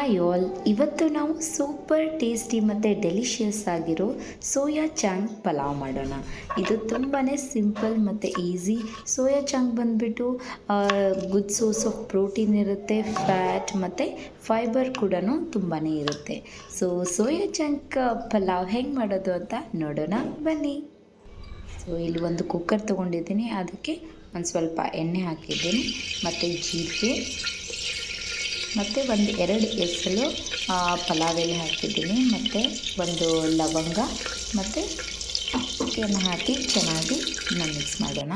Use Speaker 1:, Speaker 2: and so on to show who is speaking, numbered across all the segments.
Speaker 1: Hi all, ಇವತ್ತು ನಾವು super tasty ಮತ್ತು ಡೆಲಿಷಿಯಸ್ ಆಗಿರೋ ಸೋಯಾ ಚಾಂಗ್ ಪಲಾವ್ ಮಾಡೋಣ. ಇದು ತುಂಬಾ ಸಿಂಪಲ್ ಮತ್ತು ಈಸಿ. ಸೋಯಾ ಚಾಂಗ್ ಬಂದುಬಿಟ್ಟು ಗುಡ್ ಸೋರ್ಸ್ ಆಫ್ ಪ್ರೋಟೀನ್ ಇರುತ್ತೆ, ಫ್ಯಾಟ್ ಮತ್ತು ಫೈಬರ್ ಕೂಡ ತುಂಬಾ ಇರುತ್ತೆ. ಸೋಯಾ ಚಾಂಗ್ ಪಲಾವ್ ಹೆಂಗೆ ಮಾಡೋದು ಅಂತ ನೋಡೋಣ ಬನ್ನಿ. ಇಲ್ಲಿ ಒಂದು ಕುಕ್ಕರ್ ತೊಗೊಂಡಿದ್ದೀನಿ, ಅದಕ್ಕೆ ಒಂದು ಸ್ವಲ್ಪ ಎಣ್ಣೆ ಹಾಕಿದ್ದೀನಿ ಮತ್ತು ಜೀರಿಗೆ ಮತ್ತು ಒಂದು 2 ಎಸಳು ಪಲಾವ್ ಎಲೆ ಹಾಕಿದ್ದೀನಿ ಮತ್ತು ಒಂದು ಲವಂಗ ಮತ್ತು ಅಕ್ಕಿಯನ್ನು ಹಾಕಿ ಚೆನ್ನಾಗಿ ಮಿಕ್ಸ್ ಮಾಡೋಣ.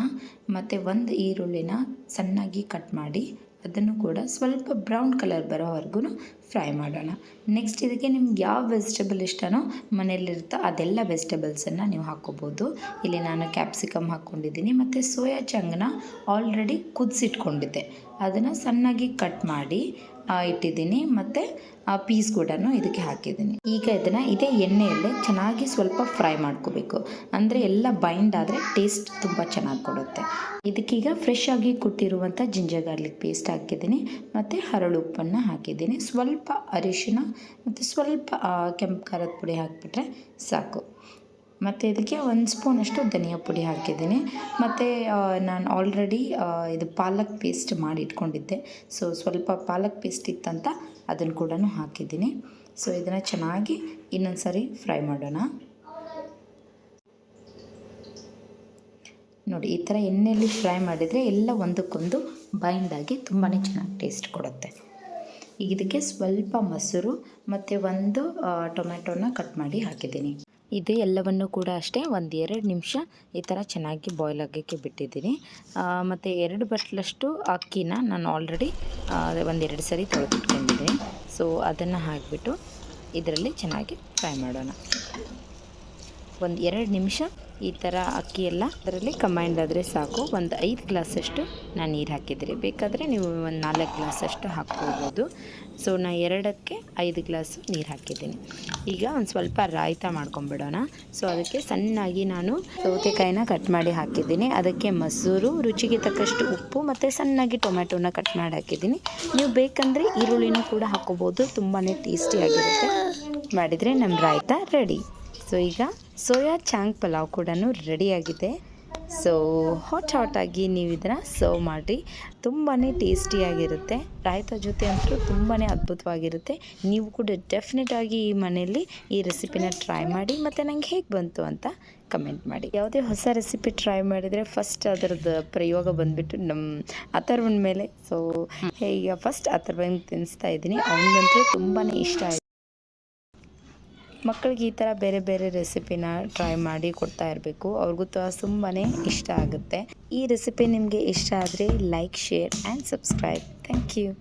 Speaker 1: ಮತ್ತು ಒಂದು ಈರುಳ್ಳಿನ ಸಣ್ಣಾಗಿ ಕಟ್ ಮಾಡಿ ಅದನ್ನು ಕೂಡ ಸ್ವಲ್ಪ ಬ್ರೌನ್ ಕಲರ್ ಬರೋವರೆಗೂ ಫ್ರೈ ಮಾಡೋಣ. ನೆಕ್ಸ್ಟ್ ಇದಕ್ಕೆ ನಿಮ್ಗೆ ಯಾವ ವೆಜಿಟೇಬಲ್ ಇಷ್ಟನೋ ಮನೆಯಲ್ಲಿರುತ್ತೋ ಅದೆಲ್ಲ ವೆಜಿಟೇಬಲ್ಸನ್ನು ನೀವು ಹಾಕ್ಕೋಬೋದು. ಇಲ್ಲಿ ನಾನು ಕ್ಯಾಪ್ಸಿಕಮ್ ಹಾಕ್ಕೊಂಡಿದ್ದೀನಿ ಮತ್ತು ಸೋಯಾ ಚಂಕ್ನ ಆಲ್ರೆಡಿ ಕುದಿಸಿಟ್ಕೊಂಡಿದ್ದೆ, ಅದನ್ನು ಸಣ್ಣಾಗಿ ಕಟ್ ಮಾಡಿ ಇಟ್ಟಿದ್ದೀನಿ ಮತ್ತು ಪೀಸ್ ಕೂಡ ಇದಕ್ಕೆ ಹಾಕಿದ್ದೀನಿ. ಈಗ ಇದನ್ನು ಇದೇ ಎಣ್ಣೆಯಲ್ಲೇ ಚೆನ್ನಾಗಿ ಸ್ವಲ್ಪ ಫ್ರೈ ಮಾಡ್ಕೋಬೇಕು, ಅಂದರೆ ಎಲ್ಲ ಬೈಂಡ್ ಆದರೆ ಟೇಸ್ಟ್ ತುಂಬ ಚೆನ್ನಾಗಿ ಕೊಡುತ್ತೆ. ಇದಕ್ಕೀಗ ಫ್ರೆಶ್ ಆಗಿ ಕುಟ್ಟಿರುವಂಥ ಜಿಂಜರ್ ಗಾರ್ಲಿಕ್ ಪೇಸ್ಟ್ ಹಾಕಿದ್ದೀನಿ ಮತ್ತು ಹರಳು ಉಪ್ಪನ್ನು ಹಾಕಿದ್ದೀನಿ, ಸ್ವಲ್ಪ ಅರಿಶಿನ ಮತ್ತು ಸ್ವಲ್ಪ ಕೆಂಪು ಖಾರದ ಪುಡಿ ಹಾಕಿಬಿಟ್ರೆ ಸಾಕು. ಮತ್ತು ಇದಕ್ಕೆ 1 ಸ್ಪೂನಷ್ಟು ಧನಿಯಾ ಪುಡಿ ಹಾಕಿದ್ದೀನಿ ಮತ್ತು ನಾನು ಆಲ್ರೆಡಿ ಇದು ಪಾಲಕ್ ಪೇಸ್ಟ್ ಮಾಡಿ ಇಟ್ಕೊಂಡಿದ್ದೆ, ಸ್ವಲ್ಪ ಪಾಲಕ್ ಪೇಸ್ಟ್ ಇತ್ತಂತ ಅದನ್ನು ಕೂಡ ಹಾಕಿದ್ದೀನಿ. ಇದನ್ನು ಚೆನ್ನಾಗಿ ಇನ್ನೊಂದು ಸಾರಿ ಫ್ರೈ ಮಾಡೋಣ. ನೋಡಿ, ಈ ಥರ ಎಣ್ಣೆಯಲ್ಲಿ ಫ್ರೈ ಮಾಡಿದರೆ ಎಲ್ಲ ಒಂದಕ್ಕೊಂದು ಬೈಂಡಾಗಿ ತುಂಬಾ ಚೆನ್ನಾಗಿ ಟೇಸ್ಟ್ ಕೊಡುತ್ತೆ. ಈಗ ಇದಕ್ಕೆ ಸ್ವಲ್ಪ ಮೊಸರು ಮತ್ತು ಒಂದು ಟೊಮೆಟೊನ ಕಟ್ ಮಾಡಿ ಹಾಕಿದ್ದೀನಿ. ಇದು ಎಲ್ಲವನ್ನು ಕೂಡ ಅಷ್ಟೇ 1-2 ನಿಮಿಷ ಈ ಥರ ಚೆನ್ನಾಗಿ ಬಾಯ್ಲ್ ಆಗೋಕ್ಕೆ ಬಿಟ್ಟಿದ್ದೀನಿ. ಮತ್ತು 2 ಬಟ್ಲಷ್ಟು ಅಕ್ಕಿನ ನಾನು ಆಲ್ರೆಡಿ 1-2 ಸರಿ ತೊಳೆದಿಟ್ಕೊಂಡಿದ್ದೀನಿ. ಅದನ್ನು ಹಾಕಿಬಿಟ್ಟು ಇದರಲ್ಲಿ ಚೆನ್ನಾಗಿ ಫ್ರೈ ಮಾಡೋಣ. 1-2 ನಿಮಿಷ ಈ ಥರ ಅಕ್ಕಿ ಎಲ್ಲ ಅದರಲ್ಲಿ ಕಂಬೈಂಡ್ ಆದರೆ ಸಾಕು. 5 ಗ್ಲಾಸಷ್ಟು ನಾನು ನೀರು ಹಾಕಿದ್ದೀನಿ, ಬೇಕಾದರೆ ನೀವು 4 ಗ್ಲಾಸಷ್ಟು ಹಾಕ್ಕೋಬೋದು. ನಾನು 2ಕ್ಕೆ 5 ಗ್ಲಾಸು ನೀರು ಹಾಕಿದ್ದೀನಿ. ಈಗ ಒಂದು ಸ್ವಲ್ಪ ರಾಯ್ತ ಮಾಡ್ಕೊಂಬಿಡೋಣ. ಅದಕ್ಕೆ ಸಣ್ಣಾಗಿ ನಾನು ಸೌತೆಕಾಯಿನ ಕಟ್ ಮಾಡಿ ಹಾಕಿದ್ದೀನಿ, ಅದಕ್ಕೆ ಮೊಸರು, ರುಚಿಗೆ ತಕ್ಕಷ್ಟು ಉಪ್ಪು ಮತ್ತು ಸಣ್ಣಾಗಿ ಟೊಮೆಟೊನ ಕಟ್ ಮಾಡಿ ಹಾಕಿದ್ದೀನಿ. ನೀವು ಬೇಕಂದರೆ ಈರುಳ್ಳಿನೂ ಕೂಡ ಹಾಕ್ಕೋಬೋದು, ತುಂಬಾ ಟೇಸ್ಟಿಯಾಗಿರುತ್ತೆ. ಮಾಡಿದರೆ ನಮ್ಮ ರಾಯ್ತ ರೆಡಿ. ಈಗ ಸೋಯಾ ಚಾಂಗ್ ಪಲಾವ್ ಕೂಡ ರೆಡಿಯಾಗಿದೆ. ಹಾಟಾಗಿ ನೀವು ಇದನ್ನು ಸರ್ವ್ ಮಾಡಿ, ತುಂಬಾ ಟೇಸ್ಟಿಯಾಗಿರುತ್ತೆ. ರಾಯ್ತ ಜೊತೆ ಅಂತೂ ತುಂಬಾ ಅದ್ಭುತವಾಗಿರುತ್ತೆ. ನೀವು ಕೂಡ ಡೆಫಿನೆಟಾಗಿ ಈ ಮನೆಯಲ್ಲಿ ಈ ರೆಸಿಪಿನ ಟ್ರೈ ಮಾಡಿ ಮತ್ತು ನನಗೆ ಹೇಗೆ ಬಂತು ಅಂತ ಕಮೆಂಟ್ ಮಾಡಿ. ಯಾವುದೇ ಹೊಸ ರೆಸಿಪಿ ಟ್ರೈ ಮಾಡಿದರೆ ಫಸ್ಟ್ ಅದರದ್ದು ಪ್ರಯೋಗ ಬಂದುಬಿಟ್ಟು ನಮ್ಮ ಅಥರ್ವನ ಮೇಲೆ. ಈಗ ಫಸ್ಟ್ ಅಥರ್ವನಿಗೆ ತಿನ್ನಿಸ್ತಾ ಇದ್ದೀನಿ, ಅವನಿಗಂತೂ ತುಂಬಾ ಇಷ್ಟ ಆಯಿತು. ಮಕ್ಕಳಿಗೆ ಈ ಥರ ಬೇರೆ ಬೇರೆ ರೆಸಿಪಿನ ಟ್ರೈ ಮಾಡಿ ಕೊಡ್ತಾ ಇರಬೇಕು, ಅವ್ರಿಗೂ ತುಂಬಾ ಇಷ್ಟ ಆಗುತ್ತೆ. ಈ ರೆಸಿಪಿ ನಿಮಗೆ ಇಷ್ಟ ಆದರೆ like, share and subscribe. Thank you.